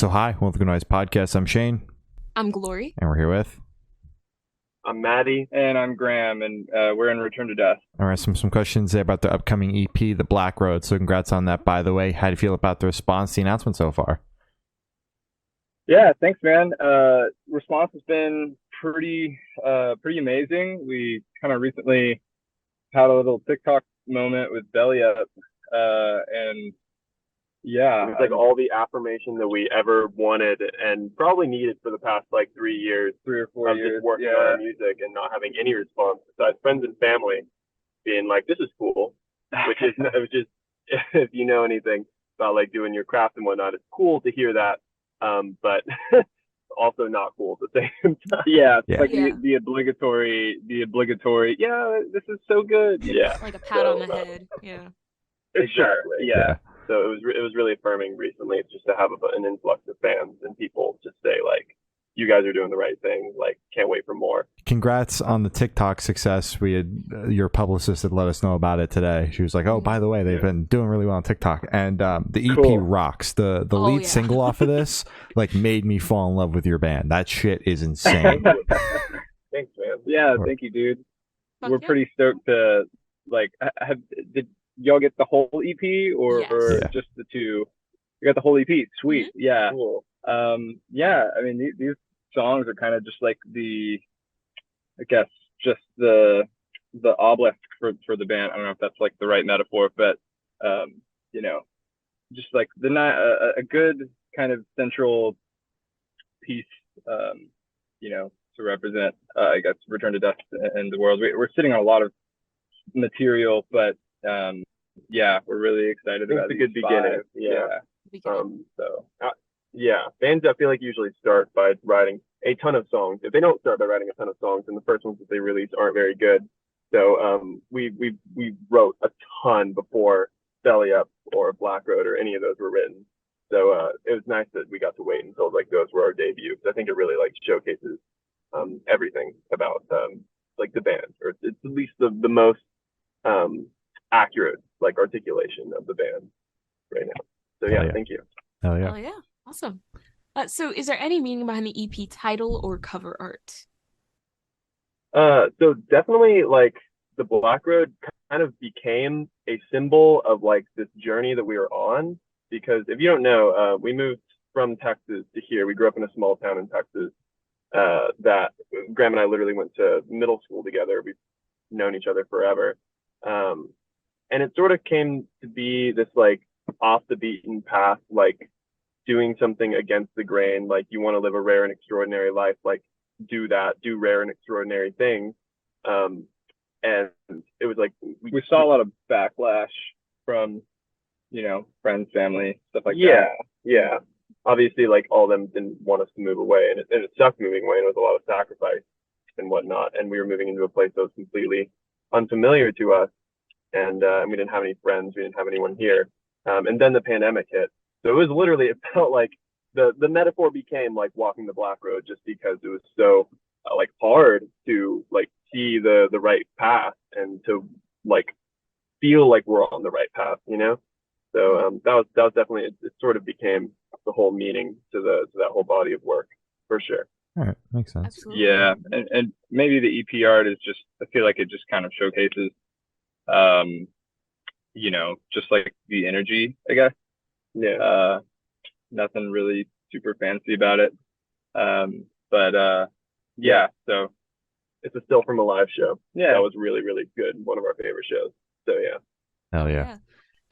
So hi, welcome to the Noise Podcast. I'm Shane. I'm Glory. And we're here with... I'm Matty. And I'm Graham, and we're in Return to Dust. All right, some questions there about the upcoming EP, The Black Road. So congrats on that, by the way. How do you feel about the response, the announcement so far? Yeah, thanks, man. Response has been pretty amazing. We kind of recently had a little TikTok moment with Belly Up, and yeah, it's like all the affirmation that we ever wanted and probably needed for the past like 3 years, 3 or 4 years, just working on our music and not having any response besides friends and family being like, "This is cool," which is it was just if you know anything about like doing your craft and whatnot, it's cool to hear that, but also not cool at the same time. Yeah, it's like the obligatory. Yeah, this is so good. Yeah, like a pat on the head. Yeah, exactly. Yeah. So it was really affirming recently just to have an influx of fans and people just say like, "You guys are doing the right thing. Like, can't wait for more." Congrats on the TikTok success. We had your publicist had let us know about it today. She was like, "Oh, by the way, they've been doing really well on TikTok." And the EP rocks. The lead single off of this like made me fall in love with your band. That shit is insane. Thanks, man. Yeah, thank you, dude. We're pretty stoked to like. Did y'all get the whole EP or just the two? You got the whole EP. Sweet. Mm-hmm. Yeah. Cool. Yeah. I mean, these songs are kind of just like I guess just the obelisk for the band. I don't know if that's like the right metaphor, but you know, just like a good kind of central piece, you know, to represent, I guess, Return to Dust and the world. We're sitting on a lot of material, but yeah, we're really excited about the good beginning. Bands I feel like usually start by writing a ton of songs. If they don't start by writing a ton of songs, then the first ones that they release aren't very good. So we wrote a ton before Belly Up or Black Road or any of those were written. So it was nice that we got to wait until like those were our debut. I think it really like showcases everything about like the band, or it's at least the most accurate like articulation of the band right now. So thank you. Hell yeah. Oh yeah, awesome. So is there any meaning behind the EP title or cover art? So definitely like the Black Road kind of became a symbol of like this journey that we were on, because if you don't know, we moved from Texas to here. We grew up in a small town in Texas that Graham and I literally went to middle school together. We've known each other forever. And it sort of came to be this like off the beaten path, like doing something against the grain. Like, you want to live a rare and extraordinary life, like do rare and extraordinary things. And it was like we saw a lot of backlash from, you know, friends, family, stuff like that. Yeah. Obviously, like all of them didn't want us to move away, and it sucked moving away, and it was a lot of sacrifice and whatnot. And we were moving into a place that was completely unfamiliar to us. And we didn't have any friends. We didn't have anyone here. And then the pandemic hit. So it was literally, it felt like the metaphor became like walking the Black Road, just because it was so like hard to like see the right path and to like feel like we're on the right path, you know? So that was definitely, it sort of became the whole meaning to that whole body of work, for sure. All right, makes sense. Absolutely. Yeah, and maybe the EP art is just, I feel like it just kind of showcases you know, just like the energy, I guess. Yeah. Nothing really super fancy about it. But yeah, so it's a still from a live show. Yeah. That was really, really good. One of our favorite shows. So yeah. Hell yeah.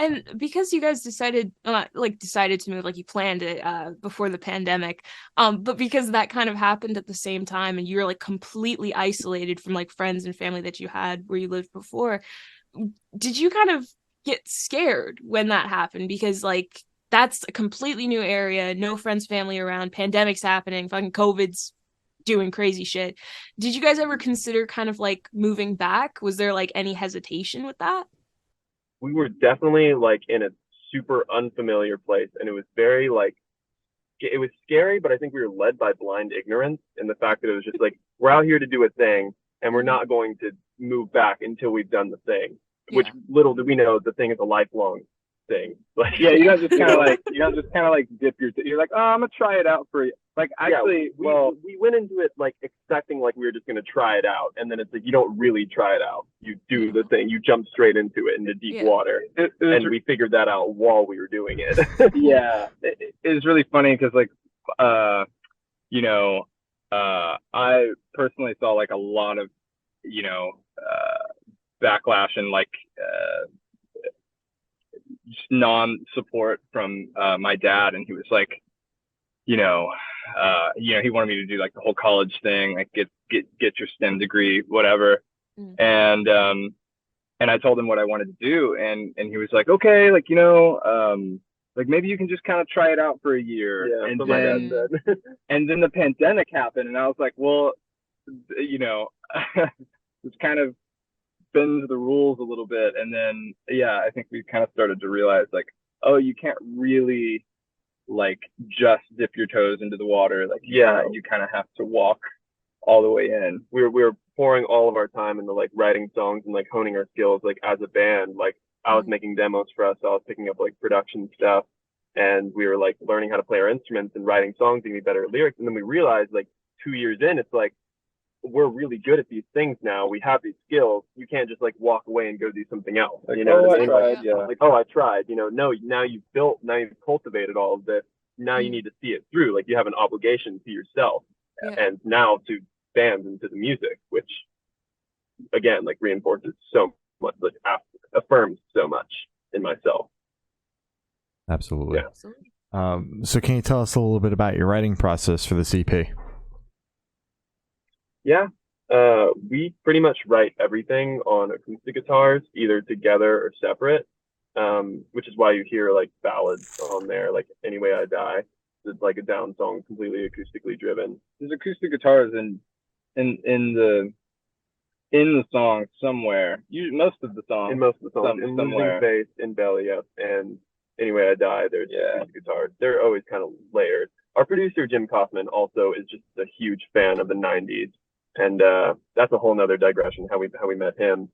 And because you guys decided to move, like you planned it before the pandemic, but because that kind of happened at the same time, and you were like completely isolated from like friends and family that you had where you lived before, did you kind of get scared when that happened? Because like that's a completely new area, no friends, family around, pandemic's happening, fucking COVID's doing crazy shit. Did you guys ever consider kind of like moving back? Was there like any hesitation with that? We were definitely like in a super unfamiliar place, and it was very like, it was scary, but I think we were led by blind ignorance, and the fact that it was just like, we're out here to do a thing, and we're not going to move back until we've done the thing. Which little did we know, the thing is a lifelong thing. Like, yeah, you don't just kind of like dip your. You're like, oh, I'm gonna try it out for you. Like actually, we went into it like expecting like we were just gonna try it out, and then it's like you don't really try it out. You do the thing. You jump straight into it into deep water, and we figured that out while we were doing it. Yeah, it was really funny because like, you know, I personally saw like a lot of, you know, backlash and like non-support from my dad, and he was like, you know, he wanted me to do like the whole college thing, like get your STEM degree, whatever. And I told him what I wanted to do, and he was like, okay, like, like maybe you can just kind of try it out for a year. Yeah, and then and then the pandemic happened, and I was like, well, it's kind of bends the rules a little bit. And then I think we kind of started to realize like, oh, you can't really like just dip your toes into the water. Like you kind of have to walk all the way in. We were pouring all of our time into like writing songs and like honing our skills like as a band. Like I was making demos for us, so I was picking up like production stuff, and we were like learning how to play our instruments and writing songs and be better at lyrics. And then we realized like 2 years in, it's like we're really good at these things now. We have these skills. You can't just like walk away and go do something else. Like, you know, I tried. Like, oh, I tried. No, now you've cultivated all of this. Now you need to see it through. Like you have an obligation to yourself and now to bands and to the music, which again, like reinforces so much, like affirms so much in myself. Absolutely. So can you tell us a little bit about your writing process for this EP? Yeah, we pretty much write everything on acoustic guitars, either together or separate, which is why you hear like ballads on there, like Any Way I Die. It's like a down song, completely acoustically driven. There's acoustic guitars in the song somewhere. Most of the songs. In most of the songs. In Losing Faith, in Belly Up, and Any Way I Die, there's acoustic guitars. They're always kind of layered. Our producer, Jim Kaufman, also is just a huge fan of the 90s. And that's a whole nother digression, how we met him.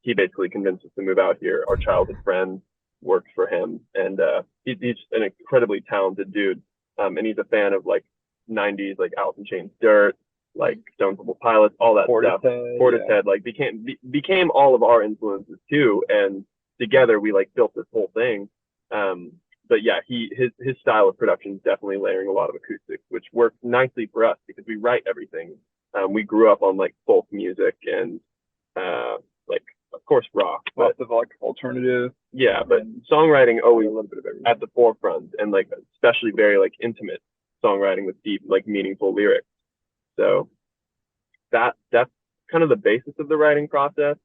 He basically convinced us to move out here. Our childhood friend worked for him, and he's an incredibly talented dude. And he's a fan of like 90s, like Alice in Chains, Dirt, like Stone Temple Pilots, all that stuff. Portishead, like became all of our influences too. And together we like built this whole thing. But yeah, his style of production is definitely layering a lot of acoustics, which works nicely for us because we write everything. We grew up on like folk music and like of course rock, lots of like alternative. Yeah, but songwriting always a little bit of everything at the forefront, and like especially very like intimate songwriting with deep like meaningful lyrics. So that's kind of the basis of the writing process.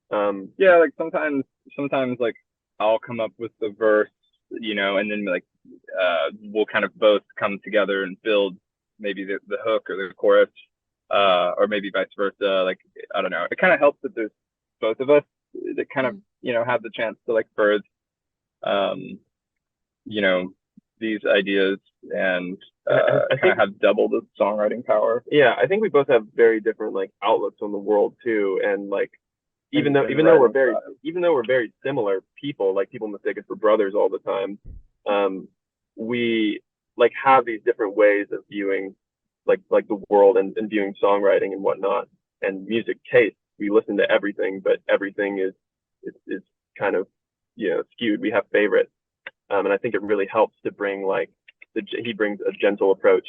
Like sometimes like I'll come up with the verse, and then like we'll kind of both come together and build maybe the hook or the chorus. Or maybe vice versa. Like, I don't know. It kind of helps that there's both of us that kind of, have the chance to like birth, these ideas and I kind of have double the songwriting power. Yeah, I think we both have very different like outlooks on the world too, and like even though we're very similar people, like people mistake us for brothers all the time. We like have these different ways of viewing like the world and viewing songwriting and whatnot, and music taste. We listen to everything, but everything is kind of skewed. We have favorites, and I think it really helps to bring like he brings a gentle approach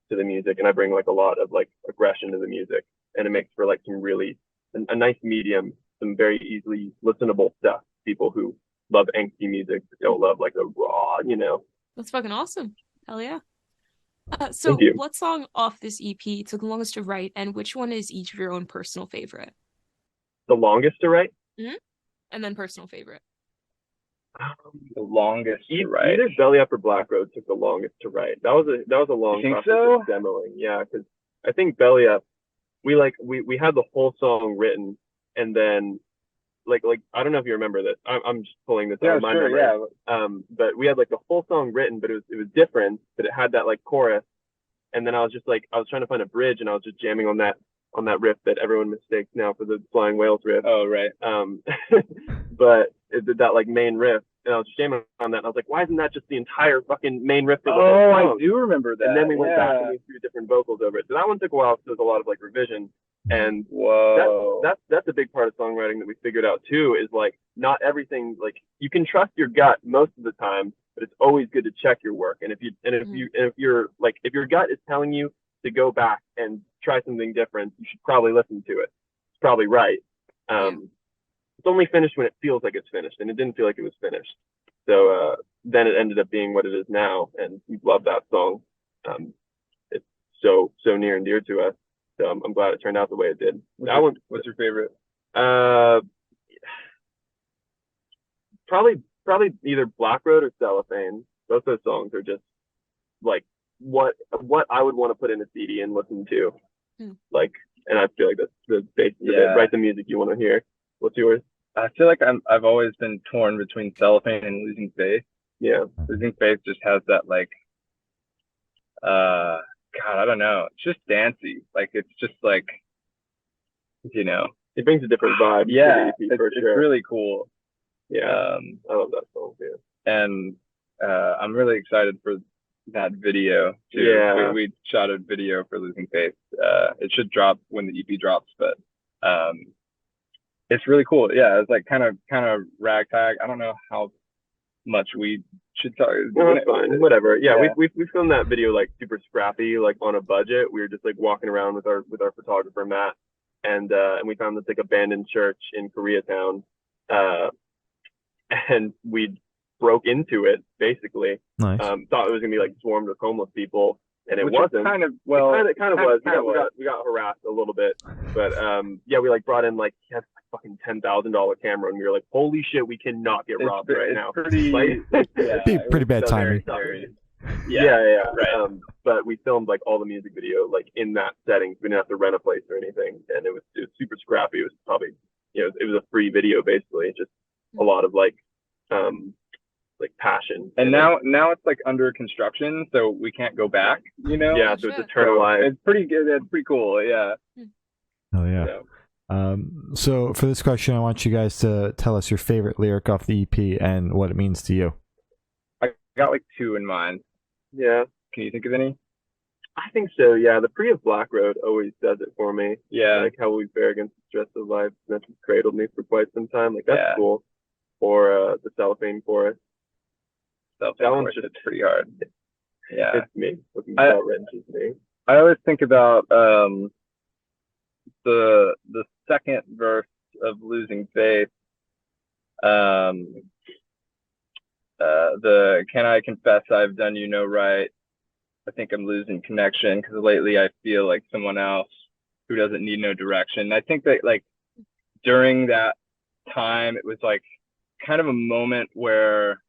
to the music, and I bring like a lot of like aggression to the music, and it makes for like some really a nice medium, some very easily listenable stuff. People who love angsty music but don't love like a raw, That's fucking awesome. Hell yeah. So what song off this EP took the longest to write, and which one is each of your own personal favorite? The longest to write? Mm-hmm. And then personal favorite. The longest to write. Either Belly Up or Black Road took the longest to write. That was a long process of demoing. Yeah, because I think Belly Up, we had the whole song written, and then like I don't know if you remember this. I'm just pulling this out of my memory. Yeah. But we had like the whole song written, but it was different. But it had that like chorus, and then I was trying to find a bridge, and I was just jamming on that riff that everyone mistakes now for the Flying Whales riff. Oh right. But it did that like main riff, and I was jamming on that. And I was like, why isn't that just the entire fucking main riff of the whole song? I do remember that. And then we went back and we threw different vocals over it. So that one took a while because there was a lot of like revision. And that's a big part of songwriting that we figured out too, is like not everything, like you can trust your gut most of the time, but it's always good to check your work. And if your gut is telling you to go back and try something different, you should probably listen to it. It's probably right. It's only finished when it feels like it's finished, and it didn't feel like it was finished. So then it ended up being what it is now, and we love that song. It's so near and dear to us. So I'm glad it turned out the way it did. What's your favorite? Probably either Black Road or Cellophane. Both those songs are just like what I would want to put in a CD and listen to. Like, and I feel like that's the basis of it. Write the music you want to hear. What's yours? I feel like I've always been torn between Cellophane and Losing Faith. Yeah. Losing Faith just has that like God, I don't know. It's just dancey. Like it's just like, you know, it brings a different vibe. Yeah, to the EP, for sure. It's really cool. Yeah, I love that song too. And I'm really excited for that video too. Yeah, we shot a video for Losing Faith. It should drop when the EP drops, but it's really cool. Yeah, it's like kind of ragtag. I don't know how much we should talk. No, it's fine. Whatever. Yeah, we filmed that video like super scrappy, like on a budget. We were just like walking around with our photographer Matt, and we found this like abandoned church in Koreatown, and we broke into it basically. Nice. Thought it was gonna be like swarmed with homeless people, and Which wasn't. Kind of was. We got harassed a little bit, but we like brought in like he had a fucking $10,000 camera, and we were like, holy shit, we cannot get robbed right now. Pretty bad timing. Yeah. Right. But we filmed like all the music video like in that setting. We didn't have to rent a place or anything, and it was super scrappy. It was probably it was a free video basically, just a lot of like passion. And now it's like under construction, so we can't go back, Yeah, so it's eternalized. It's pretty good. It's pretty cool. Yeah. Oh yeah. So for this question, I want you guys to tell us your favorite lyric off the EP and what it means to you. I got like two in mind. Yeah. Can you think of any? I think so. Yeah, the pre of Black Road always does it for me. Yeah. Like how we bear against the stress of life, and that's cradled me for quite some time. Like that's cool. Or the Cellophane chorus. That one's just pretty hard. Yeah. It's me. Looking about wrenches me. I always think about the second verse of Losing Faith. The can I confess I've done you no right? I think I'm losing connection because lately I feel like someone else who doesn't need no direction. I think that like during that time it was like kind of a moment where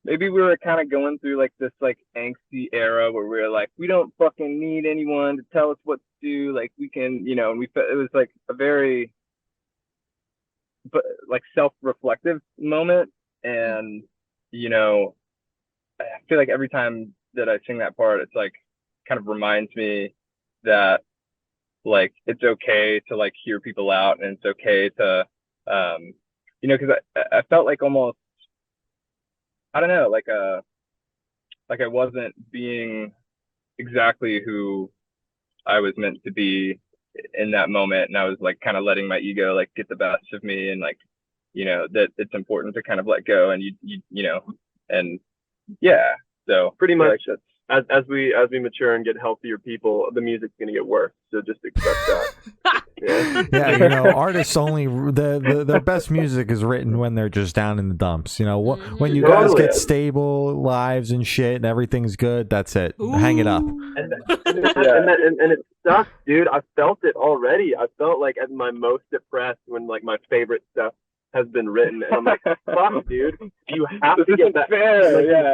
maybe we were kind of going through like this like angsty era where we were like, we don't fucking need anyone to tell us what to do. Like we can, and it was like a very, but like self-reflective moment. And, I feel like every time that I sing that part, it's like kind of reminds me that like, it's okay to like hear people out, and it's okay to, cause I felt like almost, I don't know, like I wasn't being exactly who I was meant to be in that moment, and I was like kind of letting my ego like get the best of me, and like that it's important to kind of let go, and and yeah, so pretty much like as we mature and get healthier people, the music's gonna get worse, so just expect that. Yeah, artists only their best music is written when they're just down in the dumps. When you guys get stable lives and shit and everything's good, that's it. Ooh. Hang it up. And it sucks, dude. I felt it already. I felt like at my most depressed when like my favorite stuff has been written, and I'm like, fuck, dude, you have to get back. You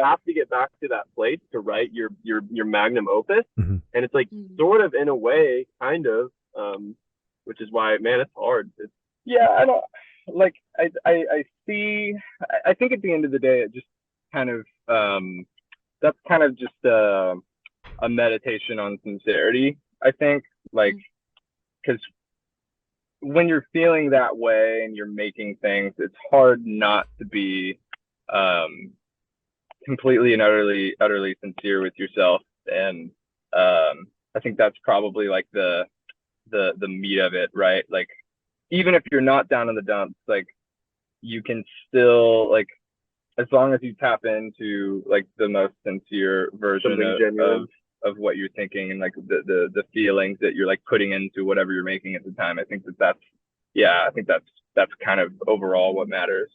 have to get back to that place to write your magnum opus, and it's like sort of in a way, kind of, which is why, man, it's hard. I don't like. I see. I think at the end of the day, it just kind of that's kind of just a meditation on sincerity. I think, like, because when you're feeling that way and you're making things, it's hard not to be completely and utterly sincere with yourself. And I think that's probably like the meat of it, right? Like, even if you're not down in the dumps, like, you can still, like, as long as you tap into like the most sincere version of what you're thinking, and like the feelings that you're like putting into whatever you're making at the time, I think that's kind of overall what matters.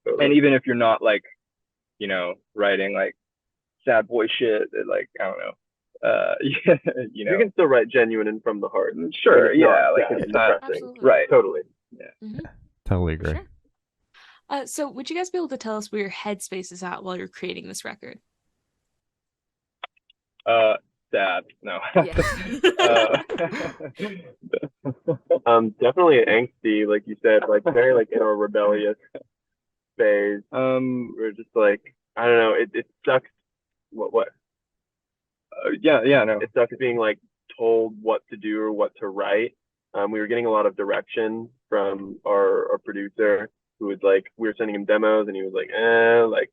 And even if you're not like, you know, writing like sad boy shit that, like, I don't know, you know, you can still write genuine and from the heart. Sure, yeah, like it's not right, totally. Yeah, totally agree. Sure. So would you guys be able to tell us where your headspace is at while you're creating this record? Sad. No. Yeah. Definitely angsty, like you said, like very like in a rebellious phase. We're just like, I don't know, it sucks. What? Yeah, no. It sucks being like told what to do or what to write. We were getting a lot of direction from our producer, who was like, we were sending him demos and he was like, like,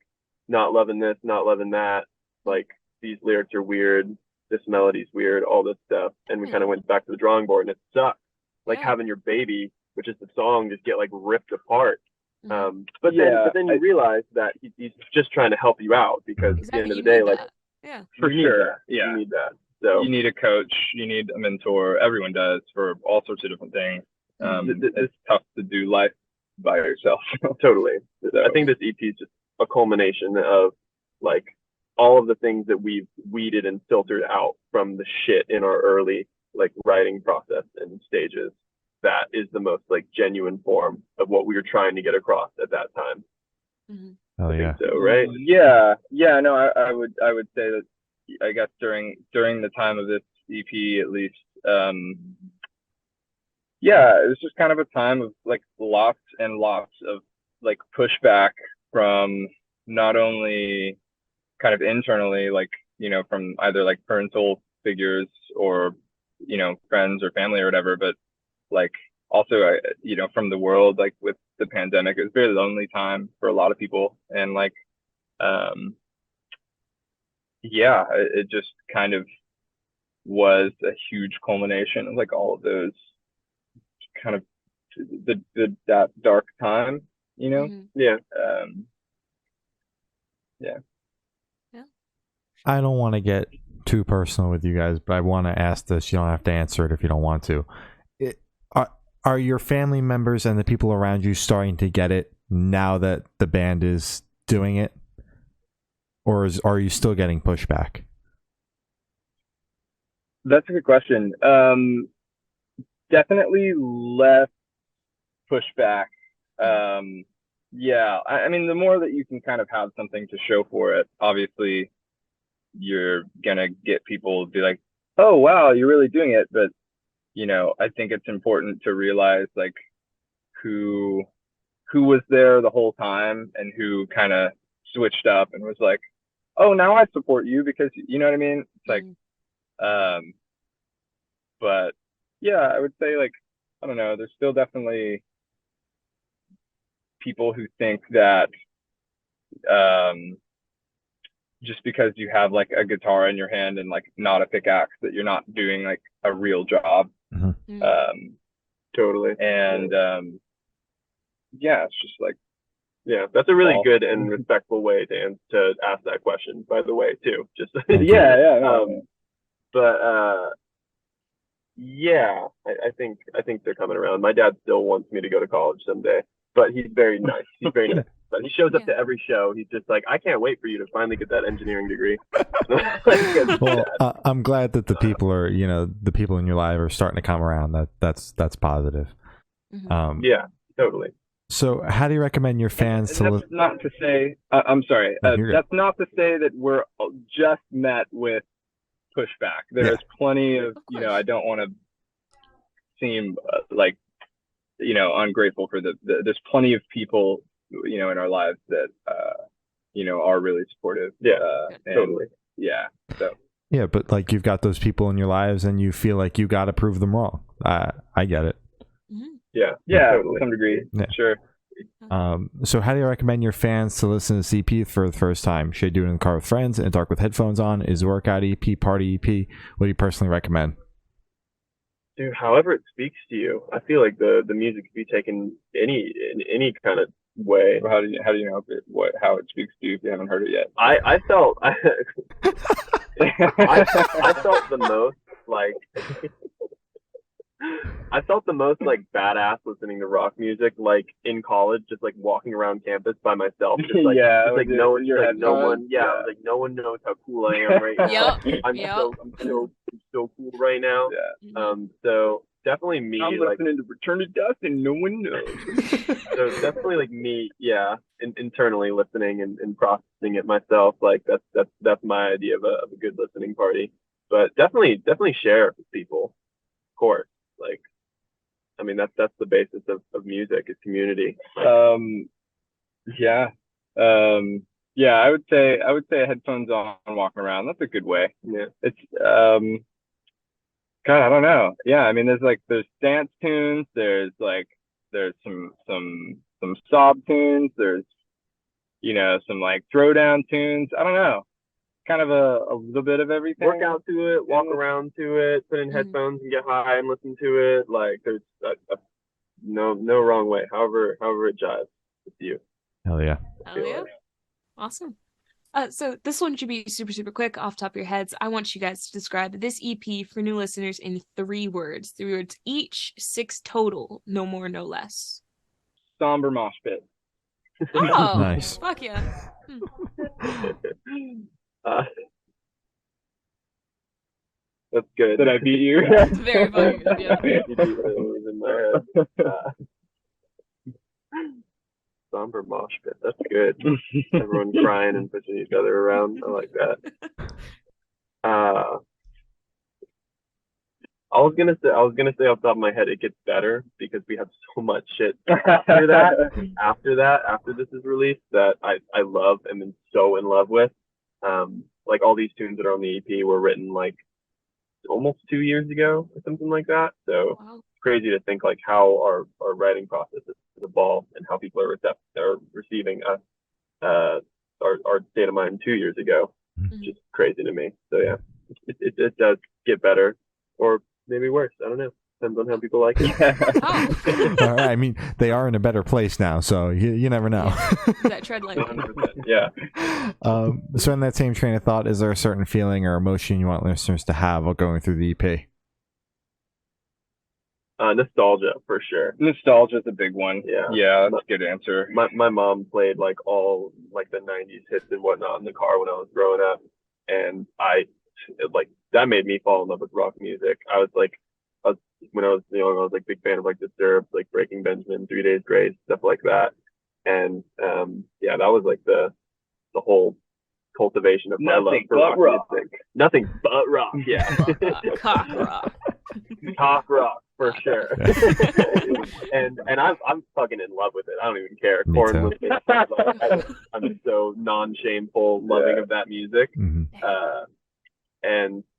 not loving this, not loving that, like, these lyrics are weird, this melody's weird, all this stuff. And we kind of went back to the drawing board, and it sucked, like having your baby, which is the song, just get like ripped apart. But then you realize that he's just trying to help you out, because at the end of the day, like, for sure, you need that. So you need a coach, you need a mentor. Everyone does, for all sorts of different things. It's tough to do life by yourself. Totally. So, I think this EP is just a culmination of like all of the things that we've weeded and filtered out from the shit in our early like writing process and stages. That is the most like genuine form of what we were trying to get across at that time. Oh yeah. So, right? Yeah. No, I would say that, I guess during the time of this EP, at least, it was just kind of a time of like lots and lots of like pushback from not only kind of internally, like, you know, from either like parental figures or, you know, friends or family or whatever, but like also, you know, from the world. Like with the pandemic, it was a very lonely time for a lot of people. And like, it just kind of was a huge culmination of like all of those kind of that dark time, you know? Yeah. I don't want to get too personal with you guys, but I want to ask this. You don't have to answer it if you don't want to. Are your family members and the people around you starting to get it now that the band is doing it? Or are you still getting pushback? That's a good question. Definitely less pushback. I mean, the more that you can kind of have something to show for it, obviously you're gonna get people to be like, oh wow, you're really doing it. But, you know, I think it's important to realize like who was there the whole time and who kind of switched up and was like, oh, now I support you, because, you know what I mean? It's like, but yeah, I would say, like, I don't know, there's still definitely people who think that just because you have like a guitar in your hand and like not a pickaxe, that you're not doing like a real job. Totally. And it's just like, yeah, that's a really good and respectful way to ask that question, by the way, too. Just I think they're coming around. My dad still wants me to go to college someday, but he's very nice. He's very nice. But he shows up to every show. He's just like, I can't wait for you to finally get that engineering degree. Well, I'm glad that the people are, you know, the people in your life are starting to come around. That's positive. Yeah, totally. So how do you recommend your fans to listen? Not to say, I'm sorry, that's not to say that we're just met with pushback. There's plenty of, you know, I don't want to seem like, you know, ungrateful for there's plenty of people, you know, in our lives that, you know, are really supportive. Totally. Yeah. So. Yeah, but like you've got those people in your lives and you feel like you got to prove them wrong. I get it. Yeah, to some degree. Yeah. Sure. So how do you recommend your fans to listen to this EP for the first time? Should they do it in the car with friends, in the dark with headphones on? Is it workout EP, party EP? What do you personally recommend? Dude, however it speaks to you. I feel like the music could be taken in any kind of way. Well, how do you know how it speaks to you if you haven't heard it yet? I felt I felt the most like I felt the most like badass listening to rock music like in college, just like walking around campus by myself, just like no one, like no one knows how cool I am right now. I'm so cool right now. Yeah. So definitely me. I'm listening to Return to Dust and no one knows. So definitely like me, internally listening and processing it myself. Like that's my idea of a good listening party. But definitely share it with people, of course. Like, I mean, that's the basis of music is community. Yeah. I would say headphones on, walking around. That's a good way. Yeah. It's God, I don't know. Yeah, I mean, there's dance tunes. There's some sob tunes. There's some like throwdown tunes. I don't know. Kind of a little bit of everything. Work out to it, walk around to it, put in headphones and get high and listen to it. Like there's no wrong way. However it jives with you. Hell yeah. Awesome. So this one should be super, super quick off the top of your heads. I want you guys to describe this EP for new listeners in 3 words. 3 words each, 6 total. No more, no less. Somber mosh pit. Oh, nice. Fuck yeah. That's good. Did I beat you? That's very fucking good, yeah. You beat those in my head. Somber mosh pit. That's good. Everyone crying and pushing each other around. I like that. I was gonna say off the top of my head, it gets better because we have so much shit after this is released that I love and am so in love with. Like all these tunes that are on the EP were written like almost 2 years ago or something like that. So Wow. it's crazy to think like how our writing process has evolved and how people are receiving us, our state of mind 2 years ago. Mm-hmm. Just crazy to me. So yeah, it does get better or maybe worse. I don't know. Depends on how people like it. All right. I mean, they are in a better place now, so you never know. That tread lightly. Yeah. So in that same train of thought, is there a certain feeling or emotion you want listeners to have while going through the EP? Nostalgia for sure. Nostalgia is a big one. Yeah, that's a good answer. My mom played like all like the 90s hits and whatnot in the car when I was growing up, and that made me fall in love with rock music. When I was young, I was like big fan of like Disturbed, like Breaking Benjamin, 3 Days Grace, stuff like that. And that was like the whole cultivation of my love for rock music. Nothing but rock, yeah. Cock rock. Cock rock for sure. and I'm fucking in love with it. I don't even care. Korn, I'm so non-shameful loving of that music. Mm-hmm.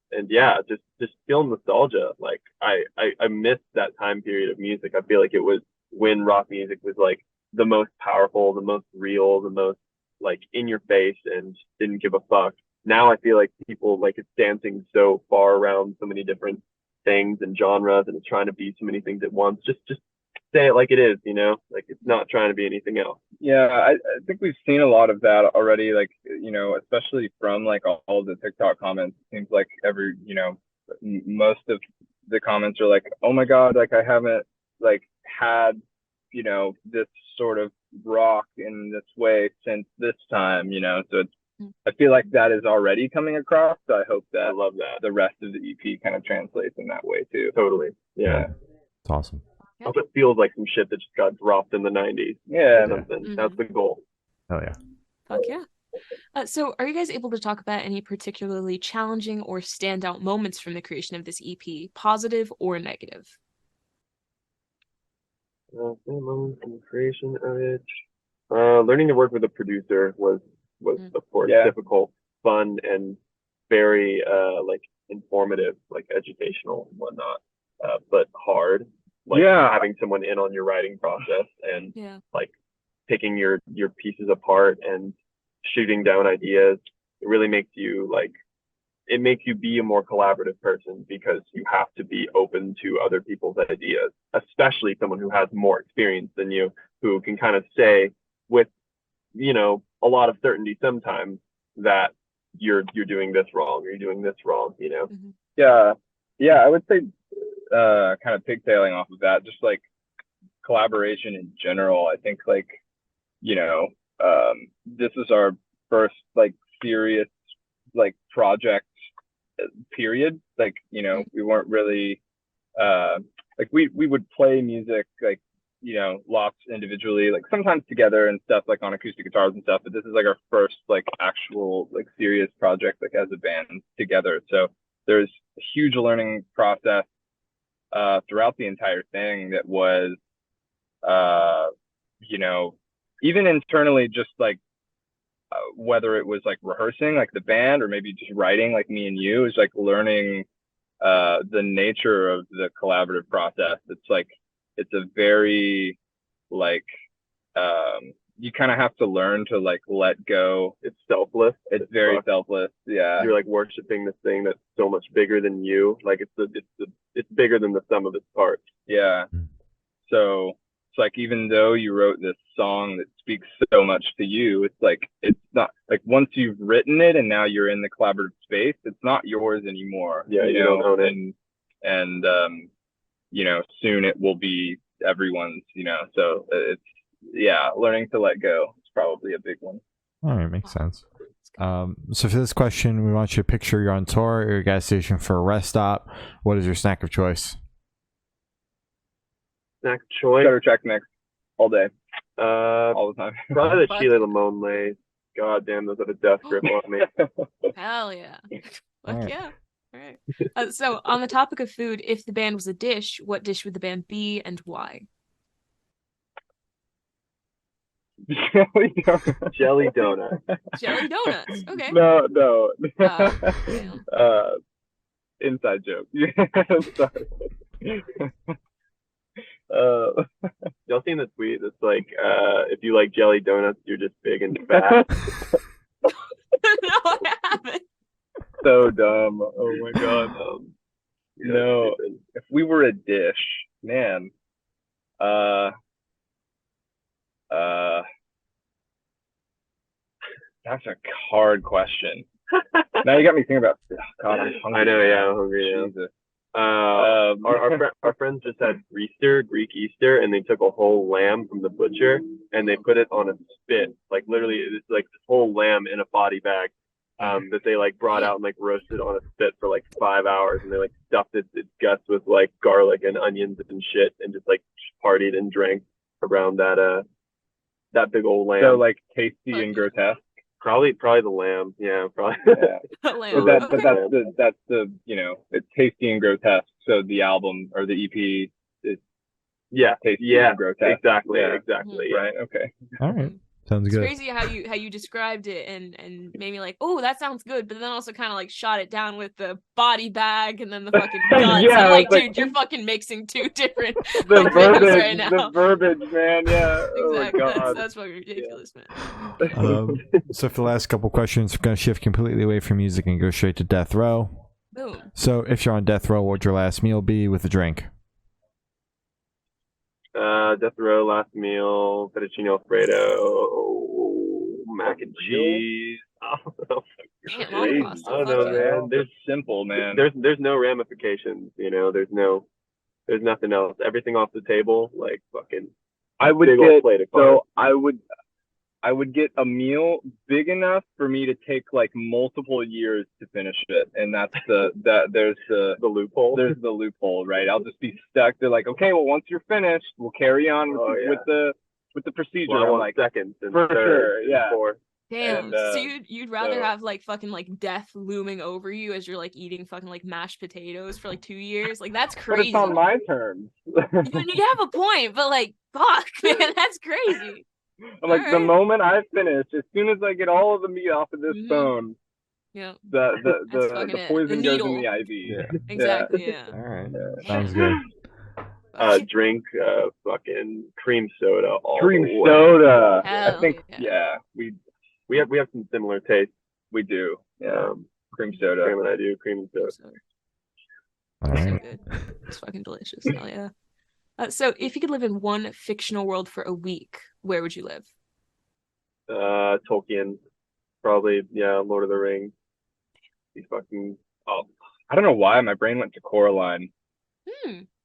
And yeah, just feeling nostalgia. Like I missed that time period of music. I feel like it was when rock music was like the most powerful, the most real, the most like in your face and didn't give a fuck. Now I feel like people like it's dancing so far around so many different things and genres and it's trying to be so many things at once. Just say it like it is, like it's not trying to be anything else. Yeah, I think we've seen a lot of that already, like, especially from like all the TikTok comments. It seems like most of the comments are like, oh my God, like I haven't like had, this sort of rock in this way since this time, so it's, I feel like that is already coming across. So I hope that I love that the rest of the EP kind of translates in that way too. Totally. Yeah. It's awesome. I hope it feels like some shit that just got dropped in the 90s. Yeah. Mm-hmm. That's the goal. Oh yeah. Fuck yeah. So are you guys able to talk about any particularly challenging or standout moments from the creation of this EP, positive or negative? Moments from the creation of it. Learning to work with a producer was of course difficult, fun, and very like informative, like educational and whatnot, but hard. like Yeah. having someone in on your writing process and Yeah. like picking your pieces apart and shooting down ideas. It really makes you like, it makes you be a more collaborative person because you have to be open to other people's ideas, especially someone who has more experience than you, who can kind of say with, you know, a lot of certainty sometimes that you're doing this wrong or you're doing this wrong, you know? Mhm. Yeah, I would say kind of pigtailing off of that, just like collaboration in general. I think like, you know, this is our first like serious like project period. Like, you know, we weren't really like we would play music like, you know, lots individually, like sometimes together and stuff, like on acoustic guitars and stuff, but this is like our first like actual like serious project like as a band together. So there's a huge learning process throughout the entire thing that was you know, even internally, just like whether it was like rehearsing like the band or maybe just writing like me and you, is like learning the nature of the collaborative process. It's like it's a very like you kind of have to learn to like let go. It's selfless. It's very selfless. Yeah, you're like worshiping this thing that's so much bigger than you. Like it's bigger than the sum of its parts. Yeah. So it's like, even though you wrote this song that speaks so much to you, it's like, it's not like once you've written it and now you're in the collaborative space, it's not yours anymore. Yeah, you don't own it. And you know, soon it will be everyone's, you know. So it's, yeah, learning to let go is probably a big one. All right, makes sense. So for this question, we want you to picture you're on tour or your gas station for a rest stop. What is your snack of choice? Snack of choice? Cheddar Check Mix all day, all the time. Probably the Sheila Limon Lays. God damn, those have a death grip on me. Hell yeah. Fuck right. yeah. All right. So on the topic of food, if the band was a dish, what dish would the band be and why? Jelly donut. Jelly donut. Jelly donuts. Okay. No. Damn. Inside joke. Sorry. Y'all seen the tweet that's like, if you like jelly donuts, you're just big and fat. No, I haven't. So dumb. Oh my god. Yeah, No, stupid. if we were a dish, man. That's a hard question. Now you got me thinking about. Oh, God, I'm hungry. I know, yeah, I'm hungry now. Jesus. Our friends just had Greek Easter, and they took a whole lamb from the butcher and they put it on a spit. Like literally, it's like this whole lamb in a body bag that they like brought out and like roasted on a spit for like 5 hours, and they like stuffed its guts with like garlic and onions and shit, and just like partied and drank around that big old lamb. So like tasty and grotesque. Probably the lamb. Yeah, probably. Yeah. Lamb. But Okay. that's the you know, it's tasty and grotesque. So the album or the EP is tasty and grotesque. Exactly. Yeah. Exactly. Right. Okay. All right, sounds It's good. crazy how you described it and made me like, oh, that sounds good, but then also kind of like shot it down with the body bag and then the fucking guts. Yeah, I'm like, it's like- dude, you're fucking mixing two different The like, things verbiage, right now. the verbiage, man. Yeah. Exactly. Oh my god. That's fucking ridiculous, man. So for the last couple questions, we're gonna shift completely away from music and go straight to death row. Boom. So if you're on death row, what would your last meal be with a drink? Death row, last meal, fettuccine alfredo, mac and cheese. Oh, Damn, Crazy. long pasta. I don't Fuck know, yeah. man. It's simple, man. There's no ramifications, you know. There's nothing else. Everything off the table, like fucking I would big old get plate of carbs. so I would get a meal big enough for me to take like multiple years to finish it, and there's the loophole. there's the loophole, right? I'll just be stuck. They're like, okay, well, once you're finished, we'll carry on with the procedure. Well, I I'm want like, seconds and for thirds sure, and yeah. fourths. Damn. And, So you'd rather so- have like fucking like death looming over you as you're like eating fucking like mashed potatoes for like 2 years? Like that's but crazy. it's on my terms. You have a point, but like fuck, man, that's crazy. I'm like, the Alright. moment I finish, as soon as I get all of the meat off of this Mhm. bone, Yeah, the That's fucking the it. poison The goes in needle. the IV. Yeah. exactly. Yeah. All right, sounds good. drink fucking cream soda. Cream soda. Hell I think yeah. We have some similar tastes. we do. Yeah. Cream soda. Graham and I do cream and soda. All So right. good. It's fucking delicious. Hell yeah. So if you could live in one fictional world for a week, where would you live? Tolkien, probably. Yeah, Lord of the Rings. He's fucking. Oh, I don't know why my brain went to Coraline.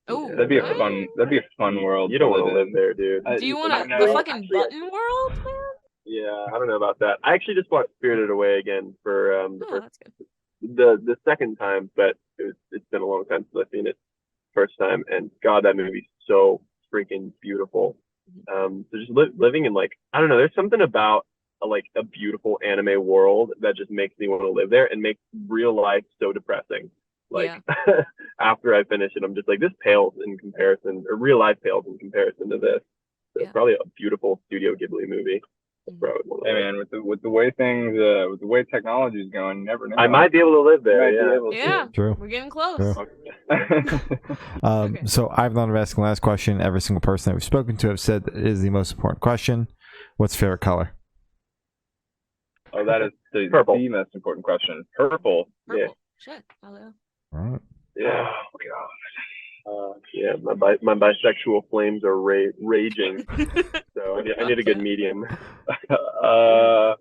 Oh, Yeah, That'd be a fun. That'd be a fun world. You don't want to in. live there, dude. do you want No, the fucking actually, button world, man? Yeah, I don't know about that. I actually just watched Spirited Away again for the Oh, first, that's good. the second time, but it's been a long time since I've seen it first time, and God, that movie's so freaking beautiful. So just living in, like, I don't know, there's something about a beautiful anime world that just makes me want to live there and makes real life so depressing. Like, after I finish it, I'm just like, this pales in comparison, or real life pales in comparison to this. So probably a beautiful Studio Ghibli movie. That's probably one of Hey man, with the way things, with the way technology is going, you never know. I might be able to live there. Yeah, True. we're getting close. True. So I've learned of asking the last question. Every single person that we've spoken to have said that it is the most important question. What's your favorite color? Oh, that is the most important question. Purple. Yeah. Shit. Hello. All right. Yeah. Oh, God. Yeah, my bisexual flames are raging. So I need a good medium. There's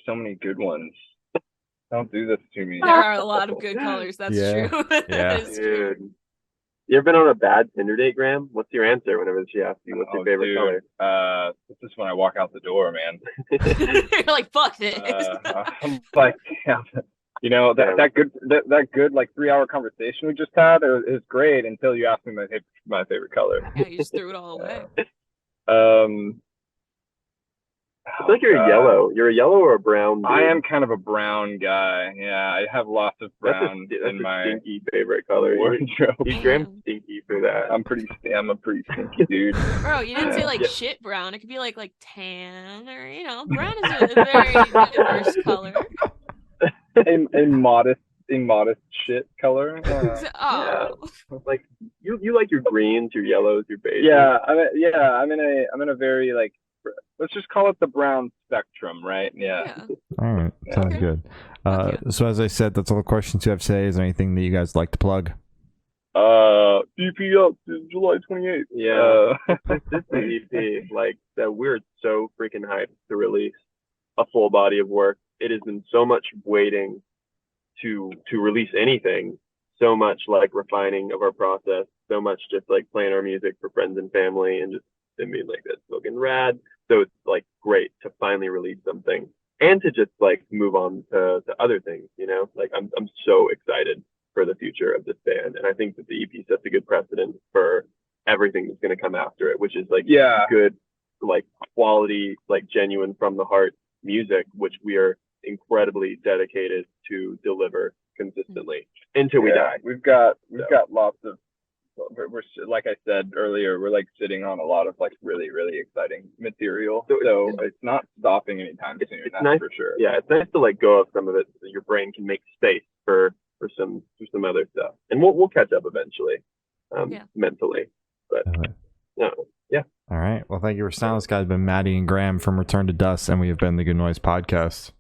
so many good ones. Don't do this to me. There are a lot of good colors. That's true. Yeah. Dude. You ever been on a bad Tinder date, Graham? What's your answer whenever she asks you what's your favorite color? This is when I walk out the door, man. You're like, fuck this. I'm like, yeah, you know, that good like 3-hour conversation we just had is great until you ask me my favorite color. Yeah, you just threw it all away. I feel like you're a yellow. You're a yellow or a brown dude? I am kind of a brown guy. Yeah, I have lots of brown in my stinky favorite color. wardrobe. Graham's stinky for that. I'm a pretty stinky dude. Bro, you didn't say like shit brown. It could be like tan or, you know, brown is a very diverse color. A modest shit color. Yeah. Like you like your greens, your yellows, your beiges. Yeah, I'm in a very, like, let's just call it the brown spectrum, right? Yeah. All right. Sounds good. So as I said, that's all the questions you have today. Is there anything that you guys like to plug? EP up to July 28th. Yeah. This EP, like, that we're so freaking hyped to release a full body of work. It has been so much waiting to release anything, so much like refining of our process, so much just like playing our music for friends and family, and just being like, that's fucking rad. So it's like great to finally release something and to just like move on to other things, you know. Like I'm so excited for the future of this band, and I think that the EP sets a good precedent for everything that's going to come after it, which is like good, like quality, like genuine from the heart music, which we are incredibly dedicated to deliver consistently until we die. We've got lots of, we're like I said earlier, we're like sitting on a lot of like really, really exciting material. So it's not stopping anytime soon. That's nice, for sure. Yeah, it's nice to like go of some of it so your brain can make space for some other stuff. And we'll catch up eventually, mentally. But yeah. All right. Well, thank you for sounding. This guy's been Matty and Graham from Return to Dust, and we have been the Good Noise Podcast.